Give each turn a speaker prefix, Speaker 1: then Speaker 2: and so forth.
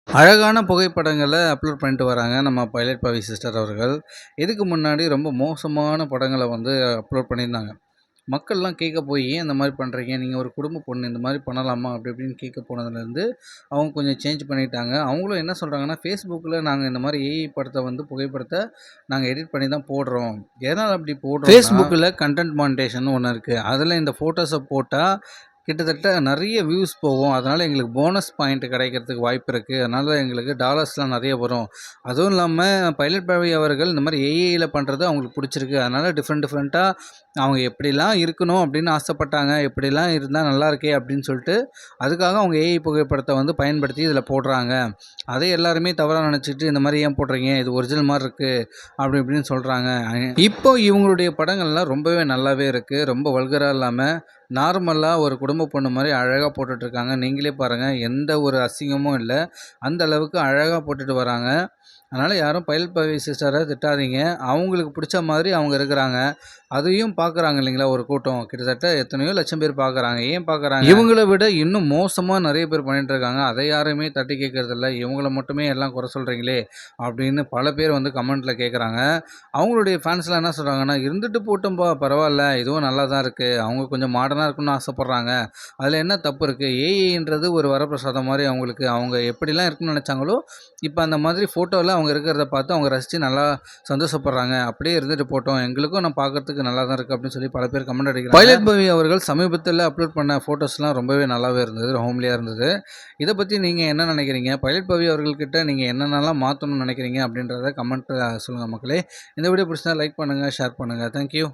Speaker 1: அழகான புகைப்படங்கள அப்லோட் பண்ணிட்டு வராங்க நம்ம பைலட் பவி சிஸ்டர் அவர்கள். இதுக்கு முன்னாடி ரொம்ப மோசமான படங்கள வந்து அப்லோட் பண்ணியிருந்தாங்க. மக்கள்லாம் கேட்க போய், "ஏன் இந்த மாரி பண்றீங்க? நீங்க ஒரு குடும்ப பொண்ணு. இந்த மாரி பண்ணலாமா?" அப்படி இப்படின்னு கேட்க போனதுலேருந்து, அவங்க கொஞ்சம் சேஞ்ச் பண்ணிட்டாங்க. அவங்களும் என்ன சொல்றாங்கன்னா, "Facebookல நாங்க இந்த மாரி ஏஐ படத்த வந்து புகைப்படத்த நாங்க எடிட் பண்ணி தான் போடுறோம். எதனால அப்படி போடுறோம்னா, Facebookல கன்டென்ட் மானிட்டேஷன்னு ஒண்ணு இருக்கு. அதுல இந்த ஃபோட்டோஸ போட்டா கிட்டத்தட்ட நெறைய வியூஸ் போகும். அதனால எங்களுக்கு போனஸ் பாயிண்ட் கிடைக்கிறதுக்கு வாய்ப்பு இருக்கு. அதனால எங்களுக்கு டாலர்ஸ்லாம் நெறைய வரும். அதுவும் இல்லாம பைலட் பவி அவர்கள் இந்த மாரி ஏஐல பண்றது அவங்களுக்கு புடிச்சிருக்கு. அதனால டிஃப்ரெண்ட்டா அவங்க எப்படிலாம் இருக்கணும் அப்படின்னு ஆசைப்பட்டாங்க. எப்படிலாம் இருந்தா நல்லாயிருக்கே அப்படின்னு சொல்லிட்டு, அதுக்காக அவங்க ஏஐ புகைப்படத்த வந்து பயன்படுத்தி இதில போடுறாங்க. அதை எல்லாருமே தவறா நெனச்சுட்டு, இந்த மாரி ஏன் போடுறீங்க? இது ஒரிஜினல் மாரி இருக்கு. அப்படி இப்படின்னு சொல்றாங்க. இப்போ இவங்களுடைய படங்கள்லாம் ரொம்பவே நல்லாவே இருக்கு. ரொம்ப வல்கரா இல்லாம, நார்மலா ஒரு குடும்ப பொண்ணு மாரி அழகா போட்டுட்ருக்காங்க. நீங்களே பாருங்க. எந்த ஒரு அசிங்கமும் இல்ல. அந்த அளவுக்கு அழகா போட்டுட்டு வராங்க. அதனால யாரும் பைலட் பவி சிஸ்டர திட்டாதீங்க. அவங்களுக்கு புடிச்ச மாதிரி அவங்க இருக்கிறாங்க. அதையும் பார்க்குறாங்க இல்லைங்களா ஒரு கூட்டம். கிட்டத்தட்ட எத்தனையோ லட்சம் பேர் பார்க்குறாங்க. ஏன் பார்க்குறாங்க? இவங்கள விட இன்னும் மோசமா நெறைய பேர் பண்ணிட்டு இருக்காங்க. அதை யாருமே தட்டி கேட்கறதில்ல. இவங்கள மட்டுமே எல்லாம் குறை சொல்றீங்களே! அப்படின்னு பல பேர் வந்து கமெண்ட்ல கேட்குறாங்க. அவங்களுடைய ஃபேன்ஸ்லாம் என்ன சொல்றாங்கன்னா, "இருந்துட்டு போட்டும்பா பரவால்ல. இதுவும் நல்லா தான் இருக்கு. அவங்க கொஞ்சம் மாடர்னா இருக்கணும்னு ஆசைப்படுறாங்க. அதில என்ன தப்பு இருக்கு? ஏஐன்றது ஒரு வரப்பிரசாதம் மாரி அவங்களுக்கு. அவங்க எப்படிலாம் இருக்கணும்னு நெனைச்சாங்களோ, இப்ப அந்த மாதிரி ஃபோட்டோல அவங்க இருக்கிறத பார்த்து அவங்க ரசிச்சு நல்லா சந்தோஷப்படுறாங்க. அப்படியே இருந்துட்டு போட்டும். எங்களுக்கும் நான் பார்க்கறதுக்கு நல்லா தான் இருக்கு அப்படின்னு சொல்லி பல பேர் கமெண்ட் அடிக்கிறாங்க. பைலட் பவி அவர்கள் சமீபத்தில அப்லோட் பண்ண ஃபோட்டோஸ்லாம் ரொம்பவே நல்லாவே இருந்தது. ஹோம்லியா இருந்தது. இத பத்தி நீங்க என்ன நினைக்கிறீங்க? பைலட் பவி அவர்கள்கிட்ட நீங்க என்னென்னலாம் மாத்தணும்னு நினைக்கிறீங்க? அப்படின்றத கமெண்ட்ல சொல்லுங்க மக்களே. இந்த வீடியோ பிடிச்சிருந்தா லைக் பண்ணுங்க, ஷேர் பண்ணுங்க. Thank you.